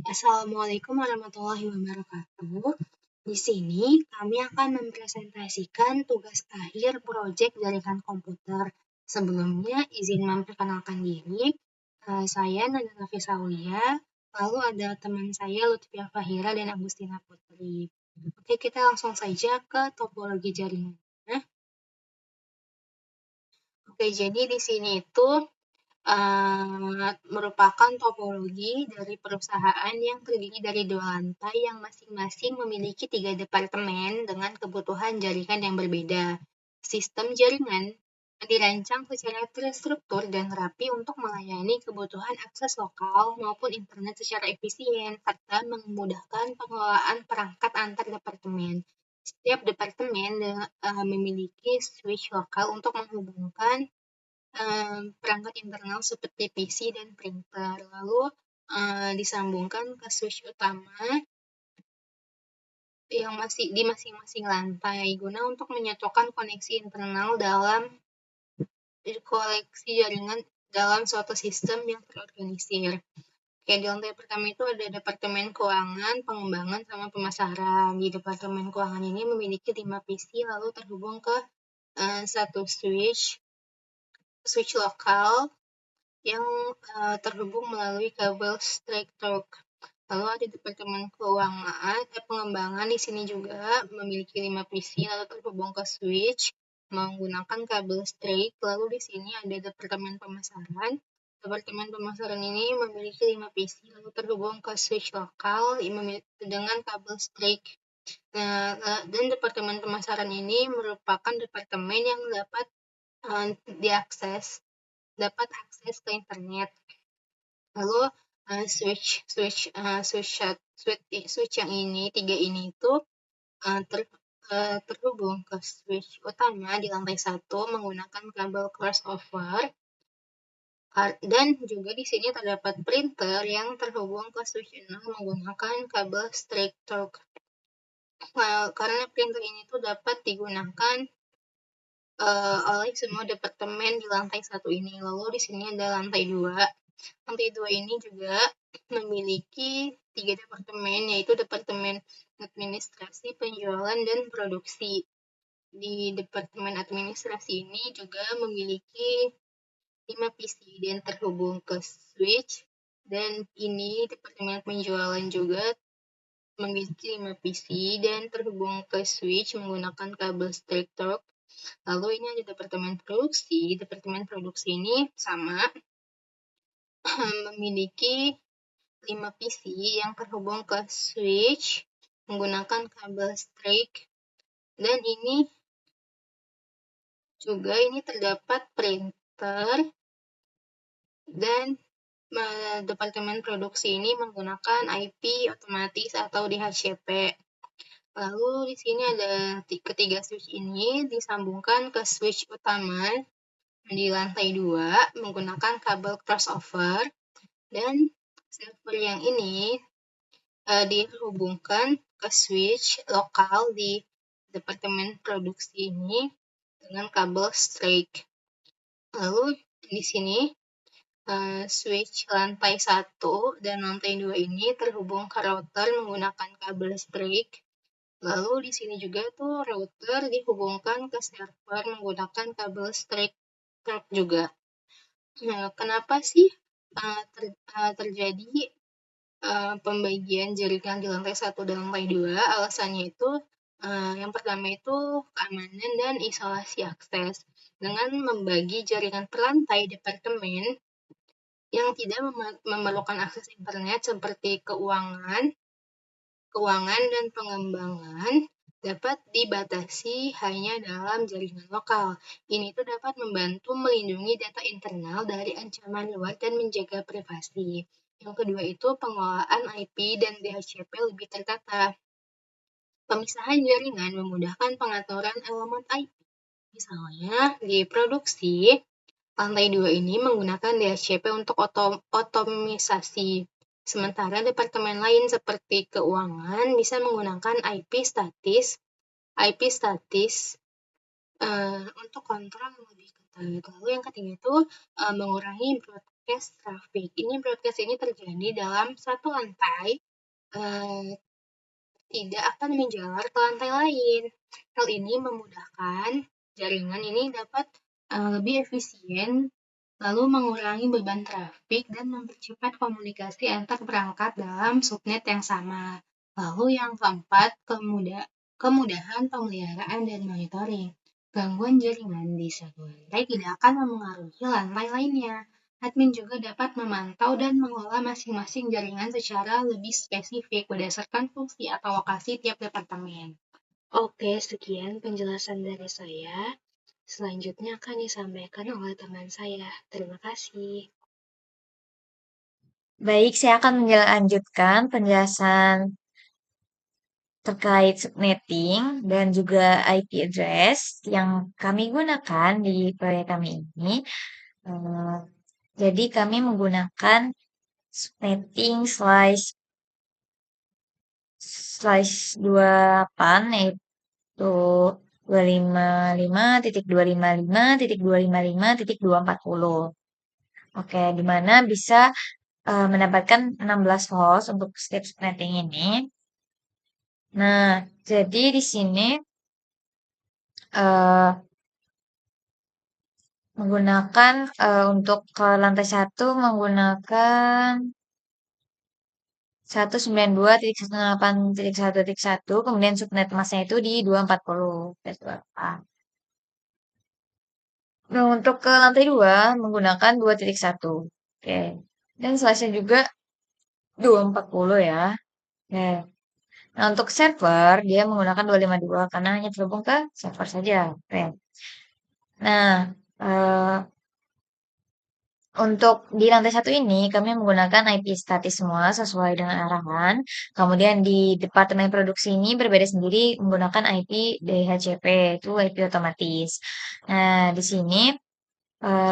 Assalamualaikum warahmatullahi wabarakatuh. Di sini kami akan mempresentasikan tugas akhir proyek jaringan komputer. Sebelumnya izin memperkenalkan diri. Saya Nadira Fisaulia, lalu ada teman saya Lutfia Fahira dan Agustina Putri. Oke, kita langsung saja ke topologi jaringan. Oke, jadi di sini itu merupakan topologi dari perusahaan yang terdiri dari 2 lantai yang masing-masing memiliki 3 departemen dengan kebutuhan jaringan yang berbeda. Sistem jaringan dirancang secara terstruktur dan rapi untuk melayani kebutuhan akses lokal maupun internet secara efisien, serta memudahkan pengelolaan perangkat antar departemen. Setiap departemen memiliki switch lokal untuk menghubungkan perangkat internal seperti PC dan printer, lalu disambungkan ke switch utama yang di masing-masing lantai guna untuk menyatukan koneksi internal dalam koleksi jaringan dalam suatu sistem yang terorganisir. Oke, di lantai pertama itu ada departemen keuangan, pengembangan, sama pemasaran. Di departemen keuangan ini memiliki 5 PC lalu terhubung ke satu switch lokal yang terhubung melalui kabel straight talk. Lalu ada departemen keuangan, pengembangan di sini juga memiliki 5 PC lalu terhubung ke switch menggunakan kabel straight. Lalu di sini ada departemen pemasaran. Departemen pemasaran ini memiliki 5 PC lalu terhubung ke switch lokal dengan kabel straight. Dan departemen pemasaran ini merupakan departemen yang dapat dapat akses ke internet. Lalu switch yang ini 3 ini itu terhubung ke switch utama di lantai 1 menggunakan kabel crossover, dan juga di sini terdapat printer yang terhubung ke switch 6 menggunakan kabel straight talk. Karena printer ini tuh dapat digunakan oleh semua departemen di lantai 1 ini. Lalu di sini ada lantai 2. Lantai 2 ini juga memiliki 3 departemen, yaitu departemen administrasi, penjualan, dan produksi. Di departemen administrasi ini juga memiliki 5 PC dan terhubung ke switch, dan ini departemen penjualan juga memiliki 5 PC dan terhubung ke switch menggunakan kabel straight talk. Lalu ini ada departemen produksi. Departemen produksi ini sama memiliki 5 PC yang terhubung ke switch menggunakan kabel straight, dan ini terdapat printer, dan departemen produksi ini menggunakan IP otomatis atau DHCP. Lalu di sini ada ketiga switch ini disambungkan ke switch utama di lantai 2 menggunakan kabel crossover, dan server yang ini dihubungkan ke switch lokal di departemen produksi ini dengan kabel straight. Lalu di sini switch lantai 1 dan lantai 2 ini terhubung ke router menggunakan kabel straight. Lalu di sini juga tuh router dihubungkan ke server menggunakan kabel straight juga. Kenapa sih terjadi pembagian jaringan di lantai 1 dan lantai 2? Alasannya itu yang pertama itu keamanan dan isolasi akses. Dengan membagi jaringan per lantai departemen yang tidak memerlukan akses internet seperti keuangan dan pengembangan dapat dibatasi hanya dalam jaringan lokal. Ini itu dapat membantu melindungi data internal dari ancaman luar dan menjaga privasi. Yang kedua itu pengelolaan IP dan DHCP lebih tertata. Pemisahan jaringan memudahkan pengaturan elemen IP. Misalnya di produksi, lantai 2 ini menggunakan DHCP untuk otomisasi. Sementara departemen lain seperti keuangan bisa menggunakan IP statis untuk kontrol yang lebih ketat. Lalu yang ketiga itu mengurangi broadcast traffic. Broadcast ini terjadi dalam satu lantai, tidak akan menjalar ke lantai lain. Hal ini memudahkan jaringan ini dapat lebih efisien, lalu mengurangi beban trafik dan mempercepat komunikasi antar perangkat dalam subnet yang sama. Lalu yang keempat, kemudahan pemeliharaan dan monitoring. Gangguan jaringan di satu lantai tidak akan memengaruhi lantai lainnya. Admin juga dapat memantau dan mengelola masing-masing jaringan secara lebih spesifik berdasarkan fungsi atau lokasi tiap departemen. Oke, sekian penjelasan dari saya. Selanjutnya akan disampaikan oleh teman saya. Terima kasih. Baik, saya akan melanjutkan penjelasan terkait subnetting dan juga IP address yang kami gunakan di proyek kami ini. Eh, jadi kami menggunakan subnetting slash 28 yaitu 255.255.255.240. Oke, di mana bisa mendapatkan 16 host untuk setiap subnetting ini. Nah, jadi di sini eh, menggunakan untuk ke lantai 1 menggunakan 192.168.1.1, kemudian subnet masnya itu di 240. Nah, untuk ke lantai 2 menggunakan 2.1. Oke. Dan size-nya juga 240 ya. Oke. Nah, untuk server dia menggunakan 252 karena hanya terhubung ke server saja. Oke. Nah, eh, untuk di lantai 1 ini kami menggunakan IP statis semua sesuai dengan arahan. Kemudian di departemen produksi ini berbeda sendiri menggunakan IP DHCP, itu IP otomatis. Nah, di sini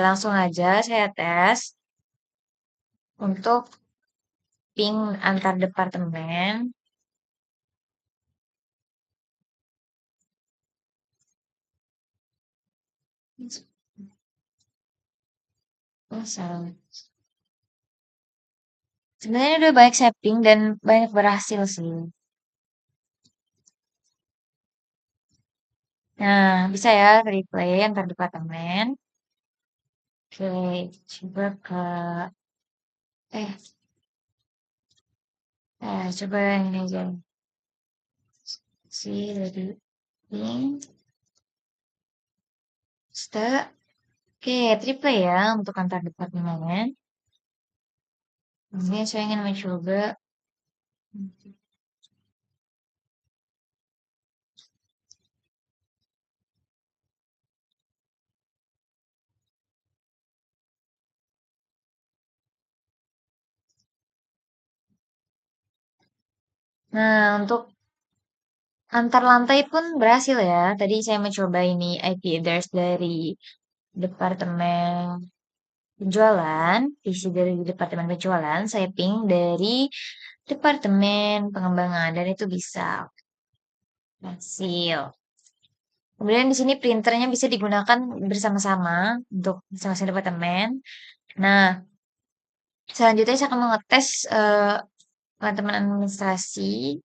langsung aja saya tes untuk ping antar departemen. Oh, salah. Sebenarnya udah banyak saya ping dan banyak berhasil sih. Nah, bisa ya replay antar departemen. Oke, coba ke eh coba yang ini aja. Si dari ping start. Oke, triple ya untuk antar departemen. Ini saya ingin mencoba. Nah, untuk antar lantai pun berhasil ya. Tadi saya mencoba ini IP address dari departemen penjualan, isi dari departemen penjualan, saya ping dari departemen pengembangan dan itu bisa berhasil. Kemudian di sini printernya bisa digunakan bersama-sama untuk masing-masing departemen. Nah, selanjutnya saya akan mengetes teman-teman administrasi.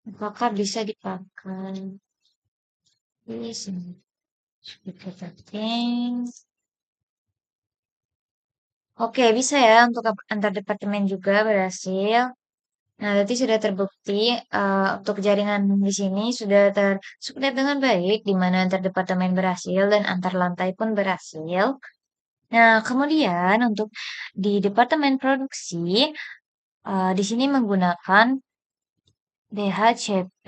Apakah bisa dipakai di sini? Oke, bisa ya untuk antar departemen juga berhasil. Nah, berarti sudah terbukti untuk jaringan di sini sudah tersubnet dengan baik, di mana antar departemen berhasil dan antar lantai pun berhasil. Nah, kemudian untuk di departemen produksi, di sini menggunakan DHCP,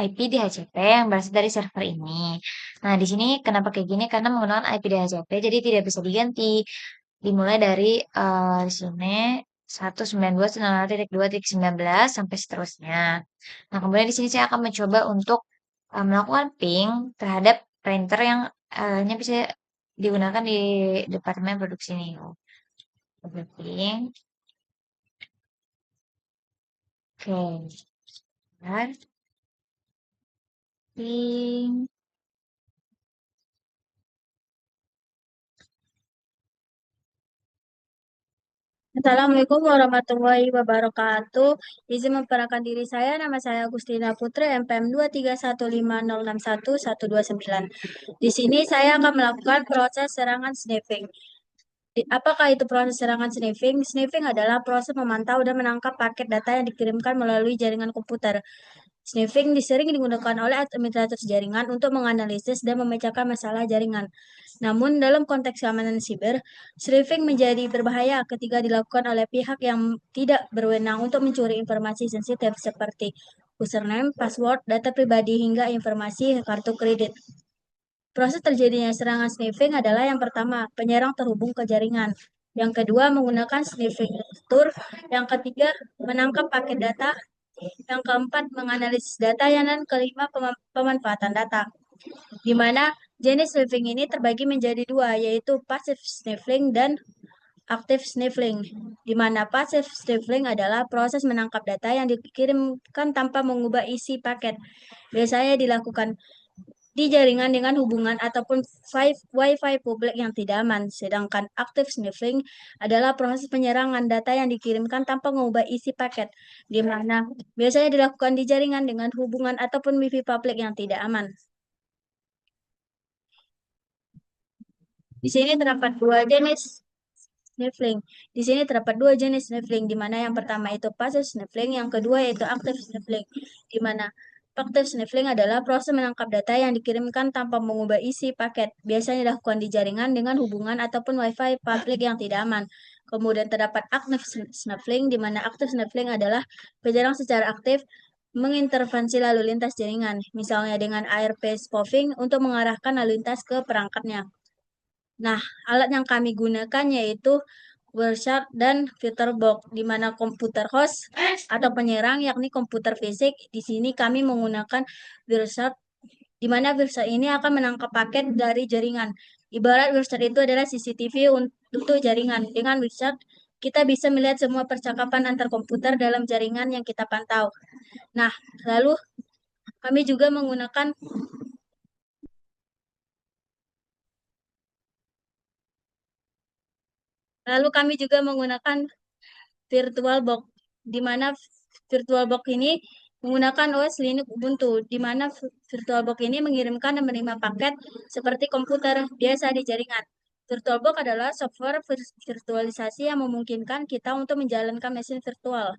IP DHCP yang berasal dari server ini. Nah, di sini kenapa kayak gini? Karena menggunakan IP DHCP, jadi tidak bisa diganti. Dimulai dari di sini 192.168.2.19 sampai seterusnya. Nah, kemudian di sini saya akan mencoba untuk melakukan ping terhadap printer yang nya bisa digunakan di departemen produksi ini. Coba ping. Oke. Bentar. Ping. Assalamualaikum warahmatullahi wabarakatuh. Izin memperkenalkan diri saya, nama saya Agustina Putri, MPM 2315061 Di sini saya akan melakukan proses serangan sniffing. Apakah itu proses serangan sniffing? Sniffing adalah proses memantau dan menangkap paket data yang dikirimkan melalui jaringan komputer. Sniffing sering digunakan oleh administrator jaringan untuk menganalisis dan memecahkan masalah jaringan. Namun, dalam konteks keamanan siber, sniffing menjadi berbahaya ketika dilakukan oleh pihak yang tidak berwenang untuk mencuri informasi sensitif seperti username, password, data pribadi, hingga informasi kartu kredit. Proses terjadinya serangan sniffing adalah yang pertama, penyerang terhubung ke jaringan. Yang kedua, menggunakan sniffing tool. Yang ketiga, menangkap paket data. Yang keempat, menganalisis data. Yang dan kelima, pemanfaatan data. Di mana jenis sniffing ini terbagi menjadi dua, yaitu passive sniffing dan active sniffing. Di mana passive sniffing adalah proses menangkap data yang dikirimkan tanpa mengubah isi paket. Biasanya dilakukan di jaringan dengan hubungan ataupun Wi-Fi publik yang tidak aman. Sedangkan active sniffing adalah proses penyerangan data yang dikirimkan tanpa mengubah isi paket, di mana biasanya dilakukan di jaringan dengan hubungan ataupun Wi-Fi publik yang tidak aman. Di sini terdapat dua jenis sniffing. Di sini terdapat dua jenis sniffing, di mana yang pertama itu passive sniffing, yang kedua yaitu active sniffing, di mana active sniffing adalah proses menangkap data yang dikirimkan tanpa mengubah isi paket, biasanya dilakukan di jaringan dengan hubungan ataupun Wi-Fi publik yang tidak aman. Kemudian terdapat active sniffing, di mana active sniffing adalah penyerang secara aktif mengintervensi lalu lintas jaringan, misalnya dengan ARP spoofing untuk mengarahkan lalu lintas ke perangkatnya. Nah, alat yang kami gunakan yaitu Wireshark dan VirtualBox, di mana komputer host atau penyerang yakni komputer fisik. Di sini kami menggunakan Wireshark, di mana Wireshark ini akan menangkap paket dari jaringan. Ibarat Wireshark itu adalah CCTV untuk jaringan. Dengan Wireshark, kita bisa melihat semua percakapan antar komputer dalam jaringan yang kita pantau. Nah, lalu kami juga menggunakan VirtualBox, di mana VirtualBox ini menggunakan OS Linux Ubuntu, di mana VirtualBox ini mengirimkan dan menerima paket seperti komputer biasa di jaringan. VirtualBox adalah software virtualisasi yang memungkinkan kita untuk menjalankan mesin virtual,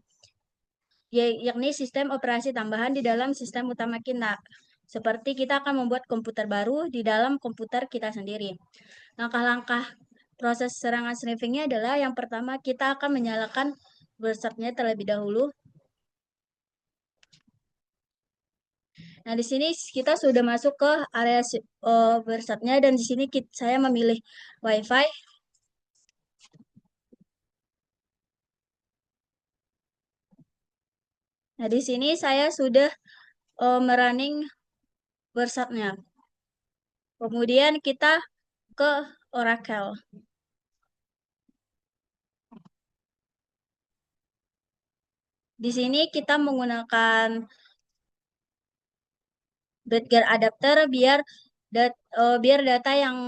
yakni sistem operasi tambahan di dalam sistem utama kita. Seperti kita akan membuat komputer baru di dalam komputer kita sendiri. Langkah-langkah proses serangan sniffingnya adalah yang pertama kita akan menyalakan browsernya terlebih dahulu. Nah, di sini kita sudah masuk ke area browsernya dan di sini saya memilih WiFi. Nah, di sini saya sudah merunning browsernya. Kemudian kita ke Oracle. Di sini kita menggunakan Bedgar adapter biar data yang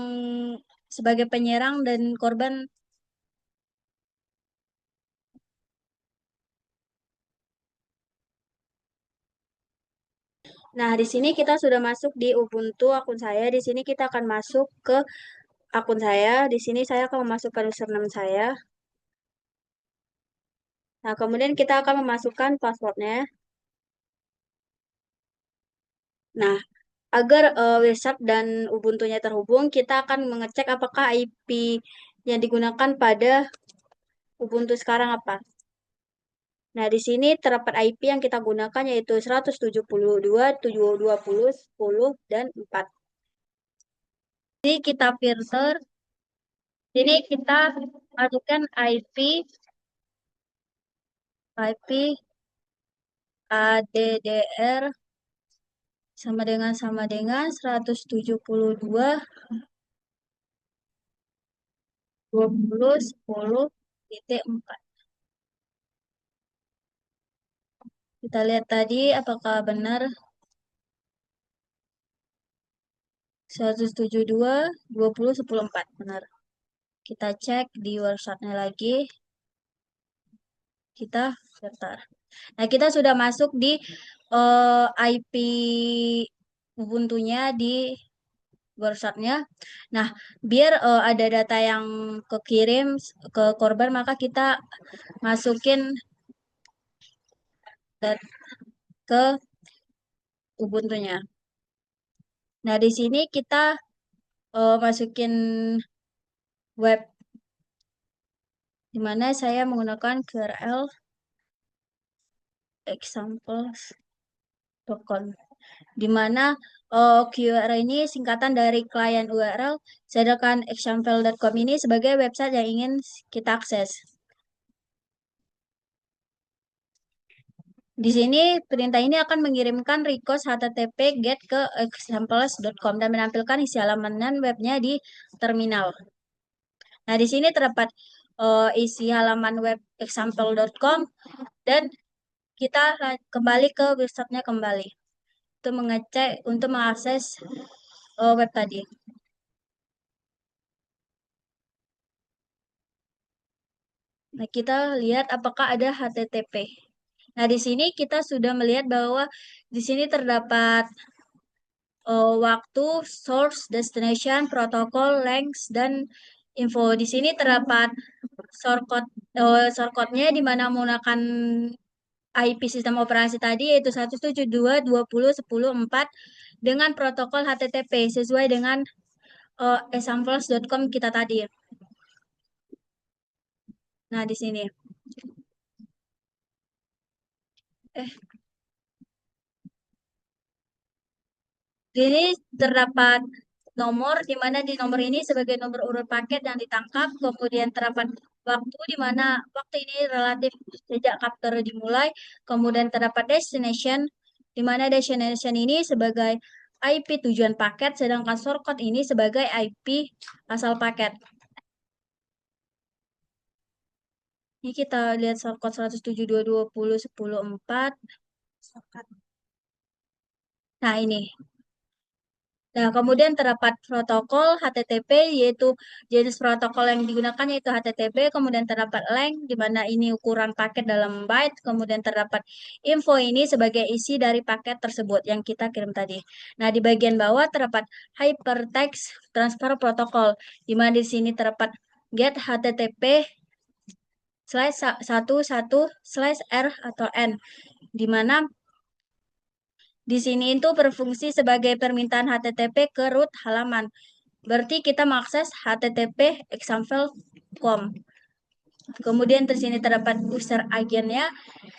sebagai penyerang dan korban. Nah, di sini kita sudah masuk di Ubuntu akun saya. Di sini kita akan masuk ke akun saya. Di sini saya akan memasukkan username saya. Nah, kemudian kita akan memasukkan passwordnya. Nah, agar Wireshark dan Ubuntu-nya terhubung, kita akan mengecek apakah IP yang digunakan pada Ubuntu sekarang apa. Nah, di sini terdapat IP yang kita gunakan yaitu 172.720.10 dan 4. Jadi kita filter. Jadi kita masukkan IP ADDR sama dengan 172.20.10.4. Kita lihat tadi apakah benar 172.20.10.4 benar. Kita cek di websitenya lagi. Kita daftar. Nah, kita sudah masuk di IP Ubuntu-nya di WhatsApp-nya. Nah, biar ada data yang kekirim ke korban, maka kita masukin ke Ubuntu-nya. Nah, di sini kita masukin web, di mana saya menggunakan URL examples.com, di mana URL ini singkatan dari klien URL, sedangkan example.com ini sebagai website yang ingin kita akses. Di sini perintah ini akan mengirimkan request HTTP GET ke examples.com dan menampilkan isi halaman webnya di terminal. Nah, di sini terdapat isi halaman web example.com dan kita kembali ke websitenya kembali untuk mengecek, untuk mengakses web tadi. Nah, kita lihat apakah ada HTTP. Nah, di sini kita sudah melihat bahwa di sini terdapat waktu, source, destination, protokol, length, dan info. Di sini terdapat shortcode-nya di mana menggunakan IP sistem operasi tadi yaitu 172.20.10.4 dengan protokol HTTP sesuai dengan examples.com kita tadi. Nah, di sini. Di sini terdapat nomor, di mana di nomor ini sebagai nomor urut paket yang ditangkap, kemudian terdapat waktu, di mana waktu ini relatif sejak capture dimulai, kemudian terdapat destination, di mana destination ini sebagai IP tujuan paket, sedangkan shortcode ini sebagai IP asal paket. Ini kita lihat shortcode 172.20.10.4. Nah, ini. Nah, kemudian terdapat protokol HTTP, yaitu jenis protokol yang digunakan yaitu HTTP, kemudian terdapat length, di mana ini ukuran paket dalam byte, kemudian terdapat info ini sebagai isi dari paket tersebut yang kita kirim tadi. Nah, di bagian bawah terdapat hypertext transfer protocol, di mana di sini terdapat get HTTP /11/R atau N, di mana di sini itu berfungsi sebagai permintaan HTTP ke root halaman. Berarti kita mengakses HTTP example.com. Kemudian di sini terdapat user agennya,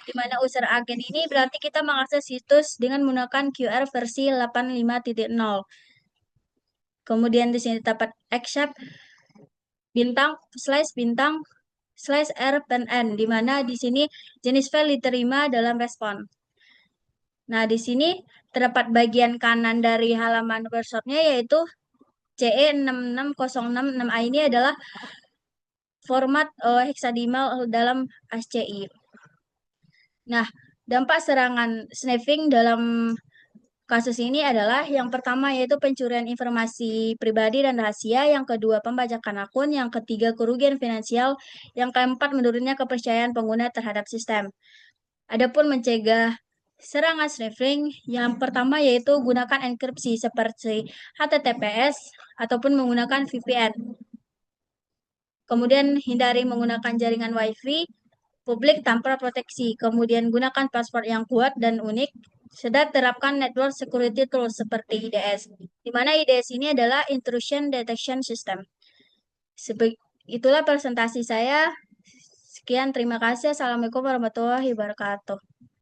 di mana user agen ini berarti kita mengakses situs dengan menggunakan QR versi 85.0. Kemudian di sini terdapat accept /R/N, di mana di sini jenis file diterima dalam respon. Nah, di sini terdapat bagian kanan dari halaman workshopnya yaitu CE66066A ini adalah format hexadecimal dalam ASCII. Nah, dampak serangan sniffing dalam kasus ini adalah yang pertama yaitu pencurian informasi pribadi dan rahasia, yang kedua pembajakan akun, yang ketiga kerugian finansial, yang keempat menurunnya kepercayaan pengguna terhadap sistem. Adapun mencegah serangan sniffing, yang pertama yaitu gunakan enkripsi seperti HTTPS ataupun menggunakan VPN. Kemudian hindari menggunakan jaringan WiFi publik tanpa proteksi. Kemudian gunakan password yang kuat dan unik. Sedang terapkan network security tools seperti IDS. Di mana IDS ini adalah Intrusion Detection System. Itulah presentasi saya. Sekian, terima kasih. Assalamualaikum warahmatullahi wabarakatuh.